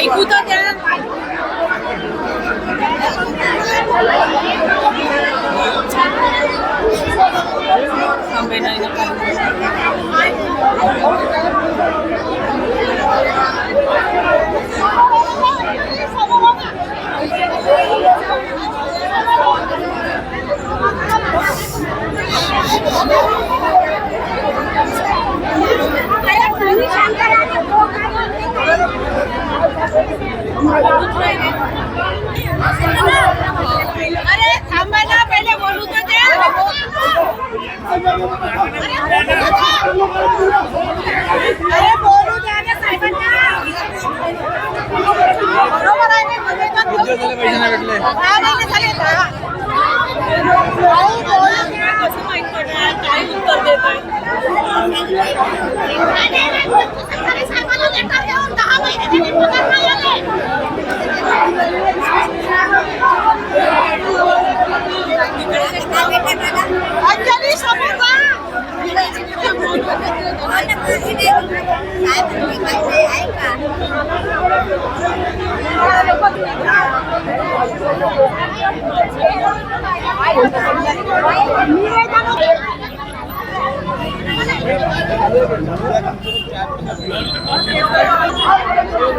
ऐकू तर द्या. अरे थांबा ना, पहिले बोलू तर द्या. अरे बोलू द्या ना साहेबांना. बरोबर आहे. कसं माहित पडणार काय उत्तर देत आहे. अंजली समोर जा.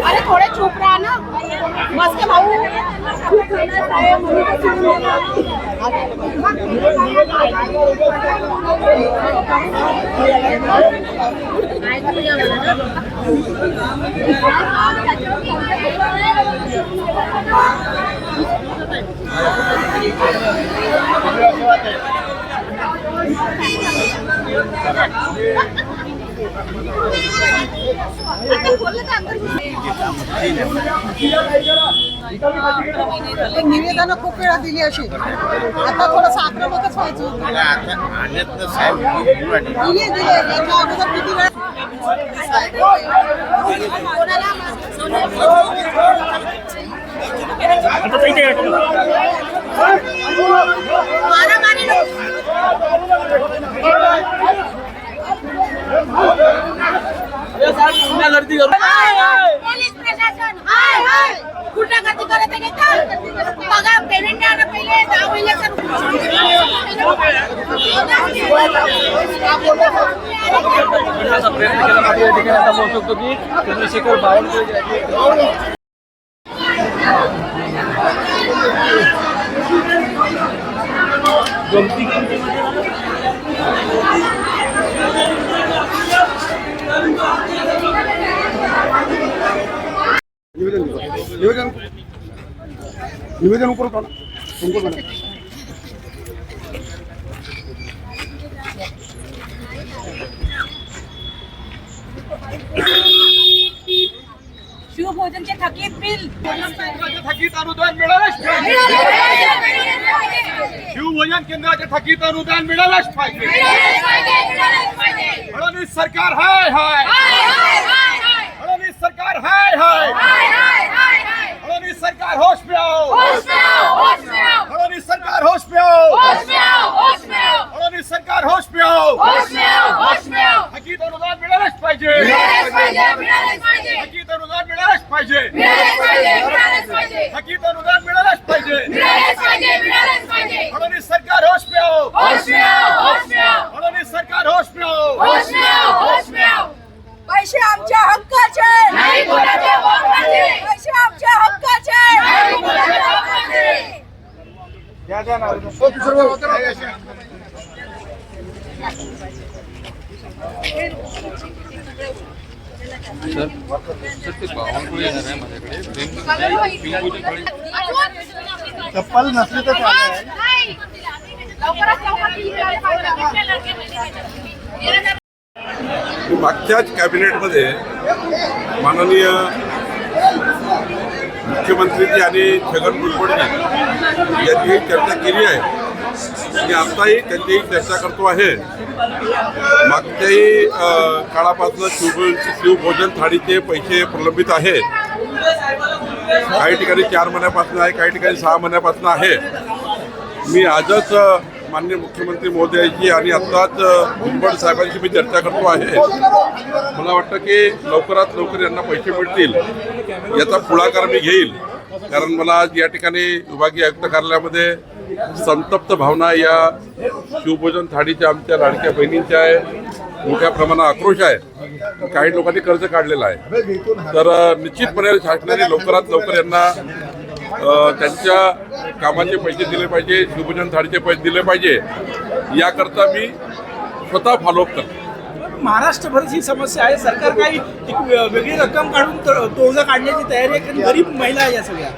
अरे थोडे चुप रहा ना, मस्त भाऊ. निवेदन खूप वेळा दिली अशी, आता थोडंसं आक्रमकच व्हायचं होतं. किती वेळा मारामारी पोलीस प्रशासन गुंडागर्दी करत आहे का? बघा पेमेंट द्या ना पहिले 10 महिन्याचा. प्रयत्न केला पाहिजे. या ठिकाणी आता बोलू शकतो की चंद्रशेखर बावनकुळे निवेदन ऊपर उठाना तुमको बना. शिवभोजनचे थकीत बिल, थकीत अनुदान मिळालंच पाहिजे. शिवभोजन केंद्राचे थकीत अनुदान मिळालंच पाहिजे. फडणवीस सरकार हाय हाय, फडणवीस सरकार हाय. पाहिजे, थकीत अनुदान मिळालंच पाहिजे। फडणवीस सरकार होश में आओ, फडणवीस सरकार होश में आओ। पैसे आमच्या हक्काचे, पैसे आमच्या हक्काचे। चप्पल नसली तर मागच्याच कॅबिनेटमध्ये माननीय मुख्यमंत्रीजी आणि छगन भुजबळजी यांची चर्चा केली आहे। मी आत्ताही त्यांची चर्चा करतो आहे। मागच्याही काळापासून शिवभोजन थाळीचे पैसे प्रलंबित आहेत। काही ठिकाणी 4 महिन्यापासून आहे, काही ठिकाणी 6 महिन्यापासून आहे। मी आजच माननीय मुख्यमंत्री महोदयाची आणि आत्ताच भुजबळ साहेबांशी मी चर्चा करतो आहे। मला वाटतं की लवकरात लवकर यांना पैसे मिळतील याचा पुढाकार मी घेईल, कारण मला आज या ठिकाणी विभागीय आयुक्त कार्यालयामध्ये संतप्त भावना या शिवभोजन थाळीच्या आमच्या लाडक्या बहिणींच्या आहे। मोठ्या प्रमाणात आक्रोश आहे। काही लोकांनी कर्ज काढलेलं आहे, तर निश्चितपणे शासनाने लवकरात लवकर यांना त्यांच्या कामाचे पैसे दिले पाहिजे, शिवभोजन थाळीचे पैसे दिले पाहिजे, याकरता मी स्वतः फॉलोअप करतो। महाराष्ट्रभर ही समस्या आहे। सरकार काही एक वेगळी रक्कम काढून तोडगा काढण्याची तयारी आहे, कारण गरीब महिला आहे या सगळ्या।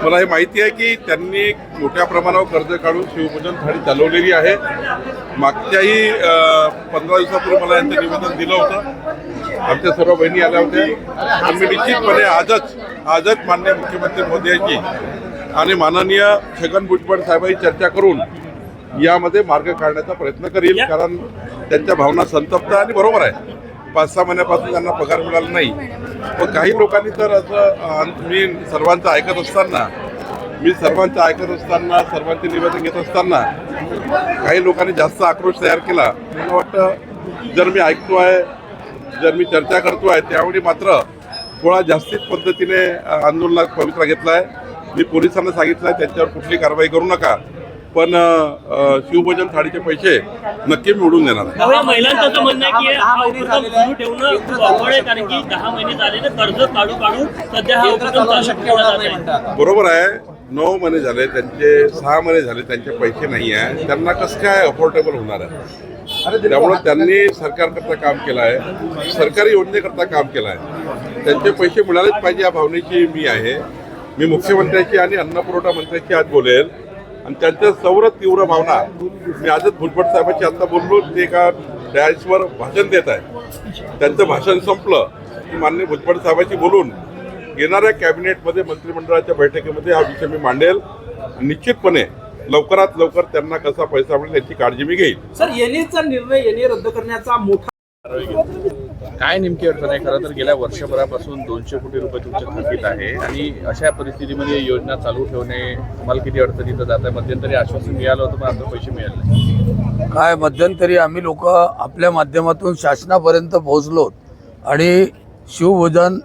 मला हे माहिती आहे की त्यांनी मोठ्या प्रमाणावर कर्ज काढून शिवभोजन थाळी चालवलेली आहे। मागच्याही 15 दिवसापूर्वी मला यांचं निवेदन दिलं होतं। आमच्या सर्व बहिणी आल्या होत्या। मी निश्चितपणे आजच माननीय मुख्यमंत्री महोदयांची आणि माननीय छगन भुजबळ साहेबांची चर्चा करून यामध्ये मार्ग काढण्याचा प्रयत्न करील, कारण त्यांच्या भावना संतप्त आणि बरोबर आहे। 5-6 महिन्यापासून त्यांना पगार मिळाला नाही। पण काही लोकांनी तर असं मी सर्वांचं ऐकत असताना सर्वांचे निवेदन घेत असताना काही लोकांनी जास्त आक्रोश तयार केला। मला वाटतं जर मी ऐकतो आहे, जर मी चर्चा करतो आहे, त्यावेळी मात्र थोडा जास्तीच पद्धतीने आंदोलनात पवित्रा घेतला आहे। मी पोलिसांना सांगितलं आहे त्यांच्यावर कुठली कारवाई करू नका, पण शिवभोजन थाळीचे पैसे नक्की मिळवून देणार आहे। महिलांचं असं म्हणणं आहे की हा उपक्रम सुरू ठेवणं खूप अवघड आहे, कारण की 10 महिने झाले कर्ज काढू सध्या हा उपक्रम शक्य होणार आहे। बरोबर आहे, 9 महिने झाले त्यांचे, 6 महिने झाले त्यांचे पैसे नाही आहे, त्यांना कसं काय अफोर्डेबल होणार आहे? त्यामुळे त्यांनी सरकारकरता काम केलं आहे, सरकारी योजनेकरता काम केलं आहे। त्यांचे पैसे मिळालेच पाहिजे या भावनेची मी आहे। मी मुख्यमंत्र्यांची आणि अन्नपुरवठा मंत्र्यांची आज बोलेल, आणि त्यांच्या सौर तीव्र भावना मी आजच भुजबळ साहेबांची आता बोललो, ते एका डॅशवर भाषण देत आहे। त्यांचं भाषण संपलं की माननीय भुजबळ साहेबांशी बोलून येणाऱ्या कॅबिनेटमध्ये मंत्रिमंडळाच्या बैठकीमध्ये हा विषय मी मांडेल। निश्चितपणे लवकरात लवकर त्यांना कसा पैसा मिळेल याची काळजी मी घेईल। सर, येणेचा निर्णय येणे रद्द करण्याचा मोठा काय नेमकी अडचण आहे? खरं तर गेल्या वर्षभरापासून 200 कोटी रुपये तुमच्या थकीत आहे, आणि अशा परिस्थितीमध्ये योजना चालू ठेवणे तुम्हाला किती अडचणीचं जात आहे? मध्यंतरी आश्वासन मिळालं होतं, पण आता पैसे मिळाले नाही। काय मध्यंतरी आम्ही लोक आपल्या माध्यमातून शासनापर्यंत पोहोचलो आणि शिवभोजन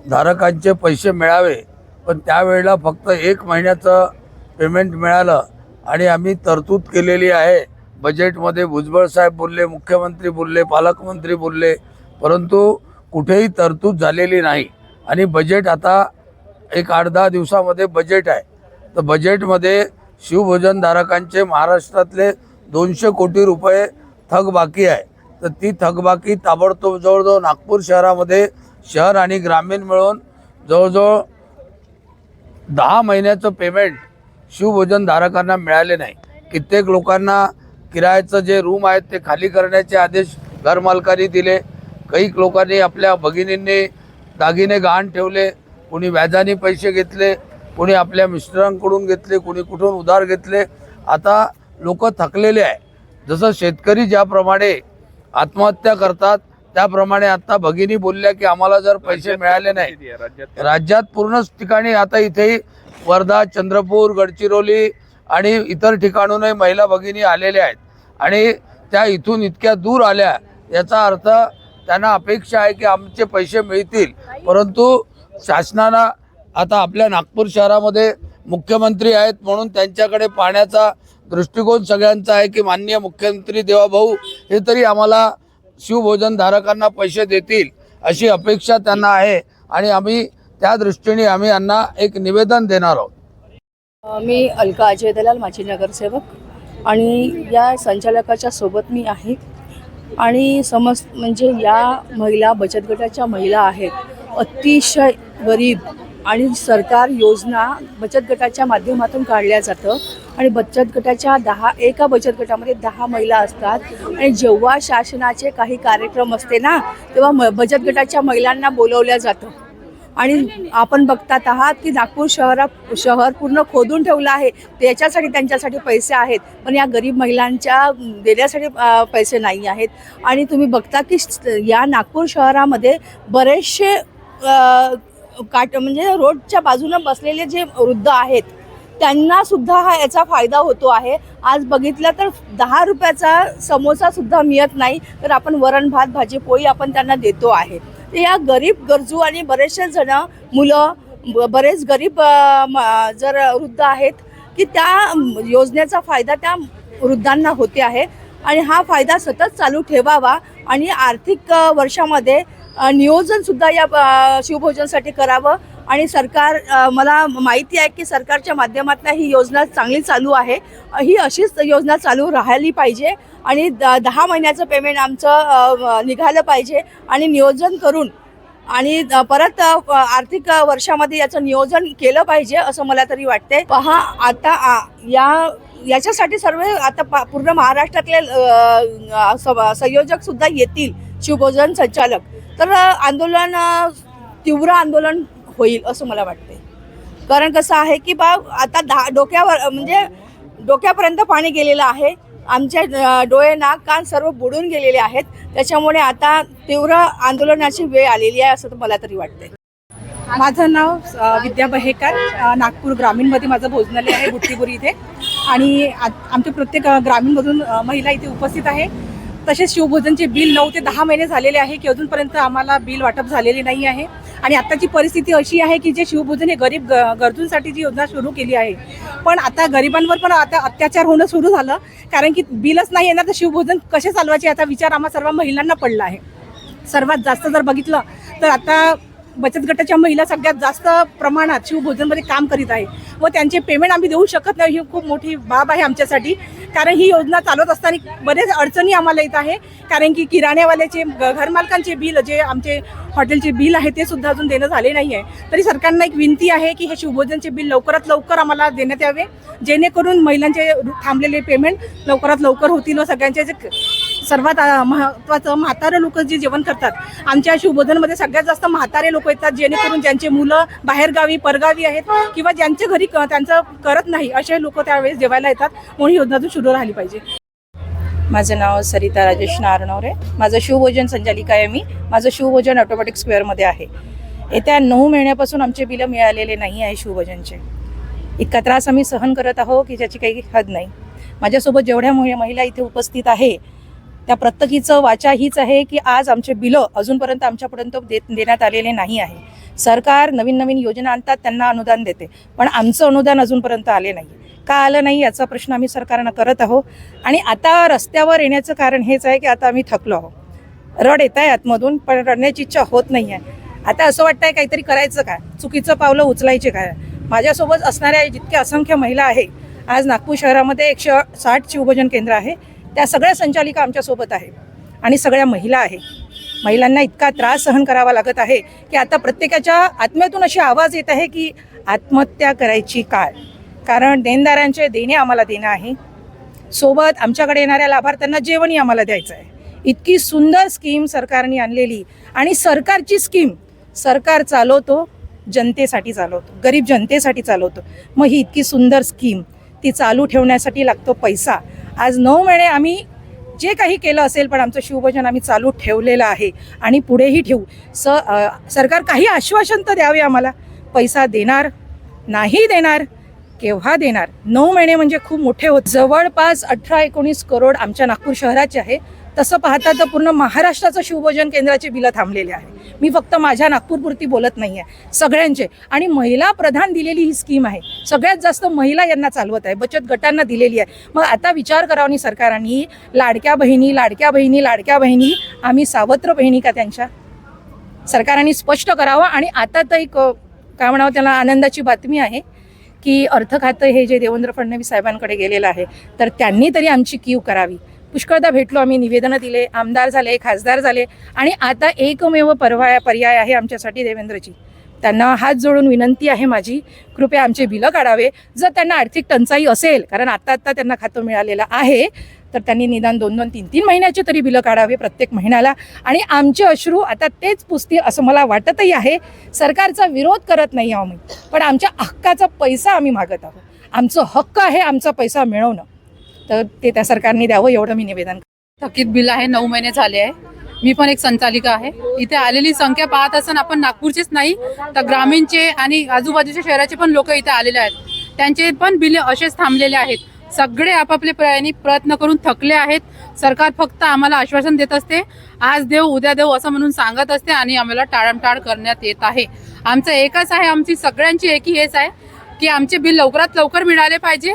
धारकांचे पैसे मिळावे, पण त्यावेळेला फक्त 1 महिन्याचं पेमेंट मिळालं आणि आम्ही तरतूद केलेली आहे बजेटमध्ये। भुजबळ साहेब बोलले, मुख्यमंत्री बोलले, पालकमंत्री बोलले, परंतु कुठेही तरतूद झालेली नाही। आणि बजेट आता एक 8-10 दिवसामध्ये बजेट आहे, तर बजेटमध्ये शिवभोजन धारकांचे महाराष्ट्रातले 200 कोटी रुपये थकबाकी आहे, तर ती थकबाकी ताबडतोब जवळजवळ नागपूर शहरामध्ये शहर आणि ग्रामीण मिळून जवळजवळ 10 महिन्याचं पेमेंट शिवभोजन धारकांना मिळाले नाही। कित्येक लोकांना किरायाचं जे रूम आहेत ते खाली करण्याचे आदेश घरमालकांनी दिले। काही लोकांनी आपल्या भगिनींनी दागिने गहाण ठेवले, कोणी व्याजाने पैसे घेतले, कोणी आपल्या मिस्टरांकडून घेतले, कोणी कुठून उधार घेतले। आता लोक थकलेले आहे। जसं शेतकरी ज्याप्रमाणे आत्महत्या करतात त्याप्रमाणे आता भगिनी बोलल्या की आम्हाला जर पैसे मिळाले नाही, राज्यात पूर्णच ठिकाणी, आता इथेही वर्धा, चंद्रपूर, गडचिरोली आणि इतर ठिकाणूनही महिला भगिनी आलेल्या आहेत, आणि त्या इथून इतक्या दूर आल्या, याचा अर्थ त्यांना अपेक्षा आहे की आमचे पैसे मिळतील, परंतु शासनानं आता आपल्या नागपूर शहरामध्ये मुख्यमंत्री आहेत म्हणून त्यांच्याकडे पाहण्याचा दृष्टिकोन सगळ्यांचा आहे की माननीय मुख्यमंत्री देवाभाऊ हे तरी आम्हाला शिवभोजन धारकांना पैसे देतील अशी अपेक्षा त्यांना आहे आणि आम्ही त्या दृष्टीने आम्ही यांना एक निवेदन देणार आहोत. मी अलका अजय दलाल, माजी नगरसेवक आणि या संचालकाच्या सोबत मी आहे आणि म्हणजे या महिला बचत गटाच्या महिला आहेत, अतिशय गरीब आणि सरकार योजना बचत गटाच्या माध्यमातून काढल्या जातं आणि बचत गटाच्या एका बचत गटामध्ये 10 महिला असतात आणि जेव्हा शासनाचे काही कार्यक्रम असते ना तेव्हा बचत गटाच्या महिलांना बोलवल्या जातं आणि आपण बघतात आहात की नागपूर शहर पूर्ण खोदून ठेवलं आहे. त्याच्यासाठी त्यांच्यासाठी पैसे आहेत पण या गरीब महिलांच्या देण्यासाठी पैसे नाही आहेत. आणि तुम्ही बघता की या नागपूर शहरामध्ये बरेचसे म्हणजे रोडच्या बाजूने बसलेले जे वृद्ध आहेत त्यांना सुद्धा याचा फायदा होतो आहे. आज बघितलं तर 10 रुपयाचा समोसा सुद्धा मिळत नाही तर आपण वरण भात भाजी पोळी आपण त्यांना देतो आहे. तर या गरीब गरजू आणि बरेचसे जण मुलं बरेच गरीब जर वृद्ध आहेत की त्या योजनेचा फायदा त्या वृद्धांना होते आहे आणि हा फायदा सतत चालू ठेवावा आणि आर्थिक वर्षामध्ये नियोजन सुद्धा या शिवभोजनसाठी करावं. आणि सरकार मला माहिती आहे की सरकारच्या माध्यमातून ही योजना चांगली चालू आहे. ही अशीच योजना चालू राहिली पाहिजे आणि 10 महिन्याचं पेमेंट आमचं निघालं पाहिजे आणि नियोजन करून आणि परत आर्थिक वर्षामध्ये याचं नियोजन केलं पाहिजे असं मला तरी वाटते. पहा आता याच्यासाठी सर्व आता पूर्ण महाराष्ट्रातले संयोजक सुद्धा येतील, शिवभोजन संचालक, तर आंदोलन तीव्र आंदोलन होईल असं मला वाटते. कारण कसं आहे की आता डोक्यावर म्हणजे डोक्यापर्यंत पाणी गेलेलं आहे, आमचे डोळे नाक कान सर्व बुडून गेलेले आहेत. त्याच्यामुळे आता तीव्र आंदोलनाची वेळ आलेली आहे असं मला तरी वाटते. माझं नाव विद्या बहेकर, नागपूर ग्रामीणमध्ये माझं भोजनालय आहे बुट्टीपुरी इथे आणि आमच्या प्रत्येक ग्रामीणमधून महिला इथे उपस्थित आहे. तसेच शिवभोजनचे बिल 9 ते 10 महिने झालेले आहे की अजूनपर्यंत आम्हाला बिल वाटप झालेले नाही आहे. आणि आत्ताची परिस्थिती अशी आहे की जे शिवभोजन हे गरीब गरजूंसाठी जी योजना सुरू केली आहे पण आता गरिबांवर पण आता अत्याचार होणं सुरू झालं. कारण की बिलच नाही येणार तर शिवभोजन कसे चालवायचे याचा विचार आम्हा सर्व महिलांना पडला आहे. सर्वात जास्त जर बघितलं तर आता बचत गटाच्या महिला सगळ्यात जास्त प्रमाणात शिवभोजनमध्ये काम करीत आहे व त्यांचे पेमेंट आम्ही देऊ शकत नाही. ही खूप मोठी बाब आहे आमच्यासाठी. कारण ही योजना चालवत असताना बरेच अडचणी आम्हाला येत आहे. कारण की किराण्यावाल्याचे घरमालकांचे बिल जे आमचे हॉटेलचे बिल आहे ते सुद्धा अजून देणं झाले नाही आहे. तरी सरकारला एक विनंती आहे की हे शिवभोजनचे बिल लवकरात लवकर आम्हाला देण्यात यावे जेणेकरून महिलांचे थांबलेले पेमेंट लवकरात लवकर होतील व सगळ्यांचे जे सर्वात महत्त्वाचं म्हातारे लोक जे जेवण करतात आमच्या शिवभोजनमध्ये सगळ्यात जास्त म्हातारे लोक येतात जेणेकरून ज्यांचे मुलं बाहेरगावी परगावी आहेत किंवा ज्यांच्या घरी त्यांचं करत नाही असे लोक त्यावेळेस जेवायला येतात. म्हणून योजना सुरू राहिली पाहिजे. माझं नाव सरिता राजेश नारनवरे, माझं शिवभोजन संचालिका आहे. माझं शिवभोजन ऑटोमॅटिक स्क्वेअरमध्ये आहे. येत्या 9 महिन्यापासून आमचे बिलं मिळालेले नाही आहे शिवभोजनचे. इतका त्रास आम्ही सहन करत आहोत की ज्याची काही हद नाही. माझ्यासोबत जेवढ्या महिला इथे उपस्थित आहे त्या प्रत्येकीचं वाचा हीच आहे की आज आमचे बिलं अजूनपर्यंत आमच्यापर्यंत देण्यात आलेले नाही आहे. सरकार नवीन नवीन योजना आणतात, त्यांना अनुदान देते, पण आमचं अनुदान अजूनपर्यंत आले नाही. का आलं नाही याचा प्रश्न आम्ही सरकारनं करत आहोत. आणि आता रस्त्यावर येण्याचं कारण हेच आहे की आता आम्ही थकलो आहोत. रड येत आहे आतमधून पण रडण्याची इच्छा होत नाही आहे. आता असं वाटतं आहे काहीतरी करायचं काय, चुकीचं पावलं उचलायचे काय. माझ्यासोबत असणाऱ्या जितक्या असंख्य महिला आहे, आज नागपूर शहरामध्ये 160 शिवभोजन केंद्र आहे, त्या सगळ्या संचालिका आमच्यासोबत आहे आणि सगळ्या महिला आहे. महिलांना इतका त्रास सहन करावा लागत आहे की आता प्रत्येकाच्या आत्म्यातून अशी आवाज येत आहे की आत्महत्या करायची काय. कारण देणदारांचे देणे आम्हाला देणं आहे, सोबत आमच्याकडे येणाऱ्या लाभार्थ्यांना जेवणही आम्हाला द्यायचं आहे. इतकी सुंदर स्कीम सरकारने आणलेली आणि सरकारची स्कीम सरकार चालवतो, जनतेसाठी चालवतो, गरीब जनतेसाठी चालवतो. मग ही इतकी सुंदर स्कीम ती चालू ठेवण्यासाठी लागतो पैसा. आज 9 महिने आम्ही जे काही केलं असेल पण आमचं शिवभोजन आम्ही चालू ठेवलेलं आहे आणि पुढेही ठेवू. सरकार काही आश्वासन तर द्यावे आम्हाला. पैसा देणार नाही देणार, केव्हा देणार. 9 महिने म्हणजे खूप मोठे होत. जवळपास 18-19 करोड आमच्या नागपूर शहराचे आहे तसं पाहता तर पूर्ण महाराष्ट्राचं शिवभोजन केंद्राचे बिलं थांबलेले आहे. मी फक्त माझ्या नागपूरपुरती बोलत नाही आहे, सगळ्यांचे. आणि महिला प्रधान दिलेली ही स्कीम आहे, सगळ्यात जास्त महिला यांना चालवत आहे, बचत गटांना दिलेली आहे. मग आता विचार करावा आणि सरकारने लाडक्या बहिणी आम्ही सावत्र बहिणी का त्यांच्या? सरकारने स्पष्ट करावं. आणि आता तर एक काय म्हणावं त्याला आनंदाची बातमी आहे की अर्थ खातं हे जे देवेंद्र फडणवीस साहेबांकडे गेलेलं आहे, तर त्यांनी तरी आमची कीव करावी. पुष्कळदा भेटलो आम्ही, निवेदनं दिले, आमदार झाले, खासदार झाले. आणि आता एकमेव पर्याय आहे आमच्यासाठी देवेंद्रजी. त्यांना हात जोडून विनंती आहे माझी, कृपया आमचे बिलं काढावे. जर त्यांना आर्थिक टंचाई असेल, कारण आत्ता त्यांना खातं मिळालेलं आहे, तर त्यांनी निदान 2-2, 3-3 महिन्याचे तरी बिलं काढावे प्रत्येक महिन्याला. आणि आमचे अश्रू आता तेच पुसतील असं मला वाटतही आहे. सरकारचा विरोध करत नाही आहोत मी, पण आमच्या हक्काचा पैसा आम्ही मागत आहोत. आमचं हक्क आहे आमचा पैसा मिळवणं, तर ते त्या सरकारने द्यावं एवढं मी निवेदन. थकीत बिल आहे, 9 महिने झाले आहे. मी पण एक संचालिका आहे. इथे आलेली संख्या पाहत असताना आपण नागपूरचेच नाही तर ग्रामीणचे आणि आजूबाजूच्या शहराचे पण लोक इथे आलेले आहेत. त्यांचे पण बिल असेच थांबलेले आहेत. सगळे आपापले प्रयत्न करून थकले आहेत. सरकार फक्त आम्हाला आश्वासन देत असते, आज देऊ उद्या देऊ असं म्हणून सांगत असते आणि आम्हाला टाळमटाळ करण्यात येत आहे. आमचं एकच आहे, आमची सगळ्यांची एकी हेच आहे की आमचे बिल लवकरात लवकर मिळाले पाहिजे,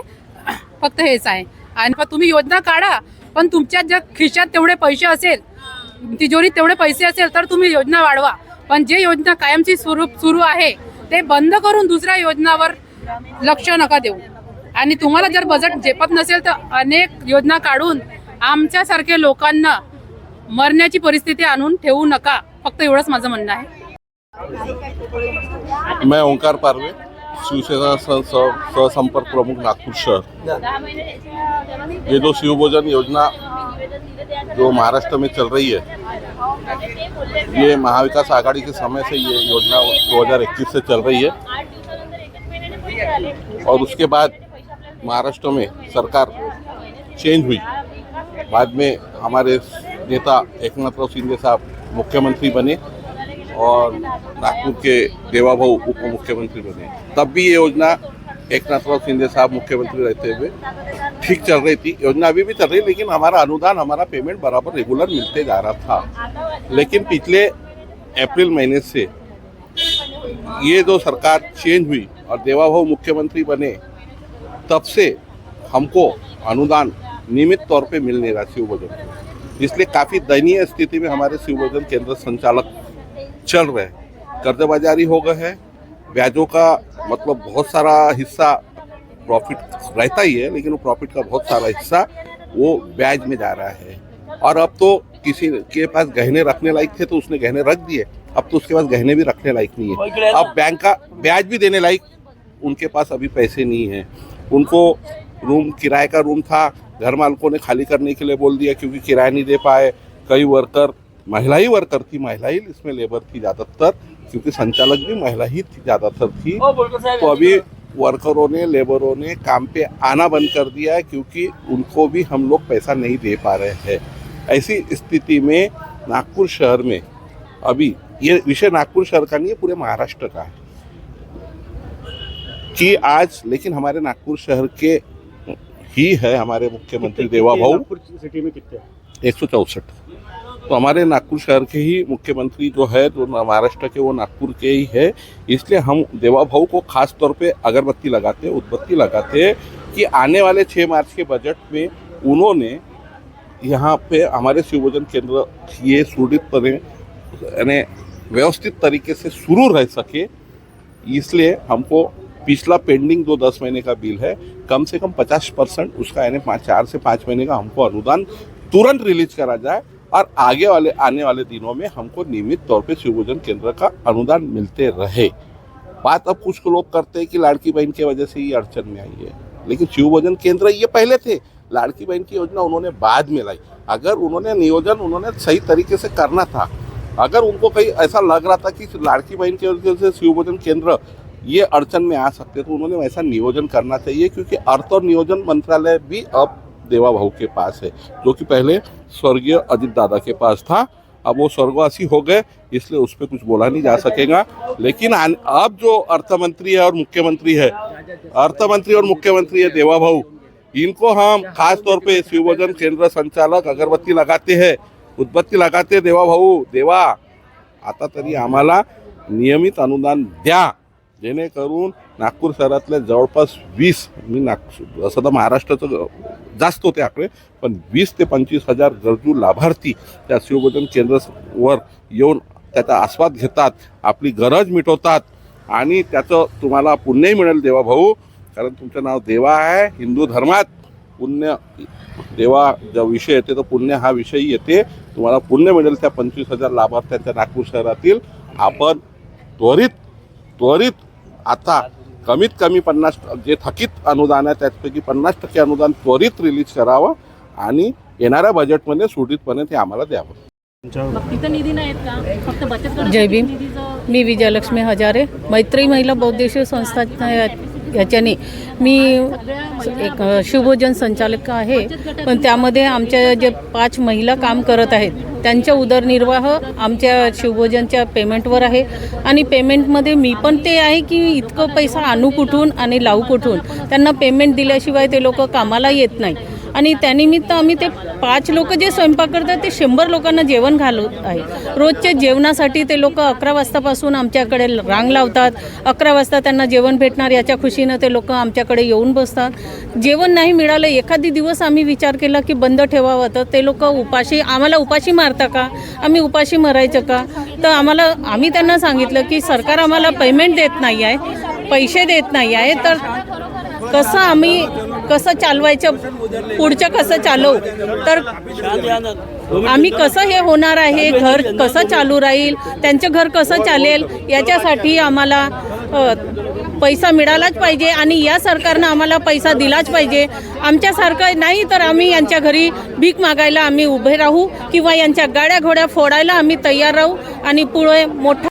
फक्त हेच आहे. आणि तुम्ही योजना काढा, पण तुमच्या ज्या खिशात तेवढे पैसे असेल, तिजोरीत तेवढे पैसे असेल तर तुम्ही योजना वाढवा. पण जे योजना कायमची सुरू आहे ते बंद करून दुसऱ्या योजनावर लक्ष नका देऊ. आणि तुम्हाला जर बजेट झेपत नसेल तर अनेक योजना काढून आमच्यासारखे लोकांना मरण्याची परिस्थिती आणून ठेवू नका. फक्त एवढंच माझं म्हणणं आहे. मैं ओंकार पारवे, शिवसेना सहसंपर्क प्रमुख नागपुर शहर। ये जो शिवभोजन योजना जो महाराष्ट्र में चल रही है, ये महाविकास आघाड़ी के समय से ये योजना 2021 से चल रही है और उसके बाद महाराष्ट्र में सरकार चेंज हुई। बाद में हमारे नेता एकनाथराव शिंदे साहब मुख्यमंत्री बने और नागपुर के देवाभाऊ उप मुख्यमंत्री बने। तब भी ये योजना एकनाथराव शिंदे साहब मुख्यमंत्री रहते हुए ठीक चल रही थी। योजना अभी भी चल रही है, लेकिन हमारा अनुदान, हमारा पेमेंट बराबर रेगुलर मिलते जा रहा था। लेकिन पिछले अप्रैल महीने से ये जो सरकार चेंज हुई और देवाभाऊ मुख्यमंत्री बने, तब से हमको अनुदान नियमित तौर पे मिल नहीं रहा शिवभोजन। इसलिए काफ़ी दयनीय स्थिति में हमारे शिवभोजन केंद्र संचालक चल रहे हैं। कर्जबाजारी हो गए है, ब्याजों का मतलब बहुत सारा हिस्सा प्रॉफिट रहता ही है, लेकिन वो प्रॉफिट का बहुत सारा हिस्सा वो ब्याज में जा रहा है। और अब तो किसी के पास गहने रखने लायक थे तो उसने गहने रख दिए, अब तो उसके पास गहने भी रखने लायक नहीं है। अब बैंक का ब्याज भी देने लायक उनके पास अभी पैसे नहीं है। उनको रूम, किराए का रूम था, घर मालिकों ने खाली करने के लिए बोल दिया क्योंकि किराया नहीं दे पाए। कई वर्कर, महिला ही वर्कर थी, महिला ही इसमें लेबर थी ज़्यादातर, क्योंकि संचालक भी महिला ही थी ज़्यादातर थी। तो अभी वर्करों ने, लेबरों ने काम पे आना बंद कर दिया है क्योंकि उनको भी हम लोग पैसा नहीं दे पा रहे हैं। ऐसी स्थिति में नागपुर शहर में अभी, ये विषय नागपुर शहर का नहीं है, पूरे महाराष्ट्र का है कि आज, लेकिन हमारे नागपुर शहर के ही है हमारे मुख्यमंत्री देवाभाऊ। सिटी में कितने? 164। तो हमारे नागपुर शहर के ही मुख्यमंत्री जो है, जो महाराष्ट्र के, वो नागपुर के ही है। इसलिए हम देवाभाऊ को खास तौर पे अगरबत्ती लगाते, उदबत्ती लगाते कि आने वाले 6 मार्च के बजट में उन्होंने यहाँ पे हमारे शिवभोजन केंद्र ये सुदृढ़ यानी व्यवस्थित तरीके से शुरू रह सके। इसलिए हमको पिछला पेंडिंग जो 10 महीने का बिल है, कम से कम 50% उसका यानी 4 से 5 महीने का हमको अनुदान तुरंत रिलीज करा जाए और आने वाले दिनों में हमको नियमित तौर पे शिवभोजन केंद्र का अनुदान मिलते रहे। बात अब कुछ लोग करते हैं कि लाड़की बहन की वजह से ये अड़चन में आई है, लेकिन शिवभोजन केंद्र ये पहले थे, लाड़की बहन की योजना उन्होंने बाद में लाई। अगर उन्होंने नियोजन उन्होंने सही तरीके से करना था, अगर उनको कहीं ऐसा लग रहा था कि लाड़की बहन की वजह से शिवभोजन केंद्र ये अड़चन में आ सकते, तो उन्होंने वैसा नियोजन करना चाहिए, क्योंकि अर्थ और नियोजन मंत्रालय भी अब देवाभाऊ के पास है, जो कि पहले स्वर्गीय अजित दादा के पास था। अब वो स्वर्गवासी हो गए, इसलिए उस पर कुछ बोला नहीं जा सकेगा। लेकिन अब जो अर्थमंत्री है और मुख्यमंत्री है, अर्थमंत्री और मुख्यमंत्री है देवाभाऊ, इनको हम खास तौर पे शिवभोजन केंद्र संचालक अगरबत्ती लगाते हैं, उदबत्ती लगाते, देवा भाऊ देवा आता तरी आम्हाला नियमित अनुदान द्या, जेणेकरून नागपूर शहरातल्या जवळपास 20 असं तर महाराष्ट्राचं जास्त होते आकडे, पण 20 ते 25 हजार गरजू लाभार्थी त्या शिवभोजन केंद्रावर येऊन त्याचा आस्वाद घेतात, आपली गरज मिटवतात आणि त्याचं तुम्हाला पुण्यही मिळेल देवा भाऊ, कारण तुमचं नाव देवा आहे. हिंदू धर्मात पुण्य देवा जो विषय येते तो पुण्य हा विषय येते. तुम्हाला पुण्य मिळेल त्या 25,000 लाभार्थ्यांच्या नागपूर शहरातील. आपण त्वरित आता कमीत कमी 50 जे थकीत अनुदान आहे त्यापैकी 50% अनुदान त्वरित रिलीज करावं आणि येणाऱ्या बजेटमध्ये सुरळीतपणे ते आम्हाला द्यावं. जय भीम. मी विजयलक्ष्मी हजारे, मैत्री महिला बौद्धिक संस्था याच्याने मी एक शिवभोजन संचालक आहे, पण त्यामध्ये आमच्या जे 5 महिला काम करत आहेत त्यांचा उदरनिर्वाह आमच्या शिवभोजनच्या पेमेंटवर आहे. आणि पेमेंटमध्ये मी पण ते आहे की इतकं पैसा आणू कुठून आणि लावू कुठून, त्यांना पेमेंट दिल्याशिवाय ते लोक कामाला येत नाही. आणि त्यानिमित्त आम्ही ते 5 लोक जे स्वयंपाक करतात ते 100 लोकांना जेवण घालत आहे. रोजच्या जेवणासाठी ते लोक 11 वाजतापासून आमच्याकडे रांग लावतात. 11 वाजता त्यांना जेवण भेटणार याच्या खुशीनं ते लोक आमच्याकडे येऊन बसतात. जेवण नाही मिळालं, एखादी दिवस आम्ही विचार केला की बंद ठेवावं, तर ते लोक आम्हाला उपाशी मारता का, आम्ही उपाशी मरायचं का. तर आम्ही त्यांना सांगितलं की सरकार आम्हाला पेमेंट देत नाही आहे, पैसे देत नाही आहे, तर कसं चालवायचं, पुढचं कसं चालवू, तर आम्ही कसं हे होणार आहे, घर कसं चालू राहील, त्यांचं घर कसं चालेल, याच्यासाठी आम्हाला पैसा मिळालाच पाहिजे आणि या सरकारनं आम्हाला पैसा दिलाच पाहिजे. आमच्यासारखं नाही तर आम्ही यांच्या घरी भीक मागायला आम्ही उभे राहू किंवा यांच्या गाड्या घोड्या फोडायला आम्ही तयार राहू आणि पुढे मोठा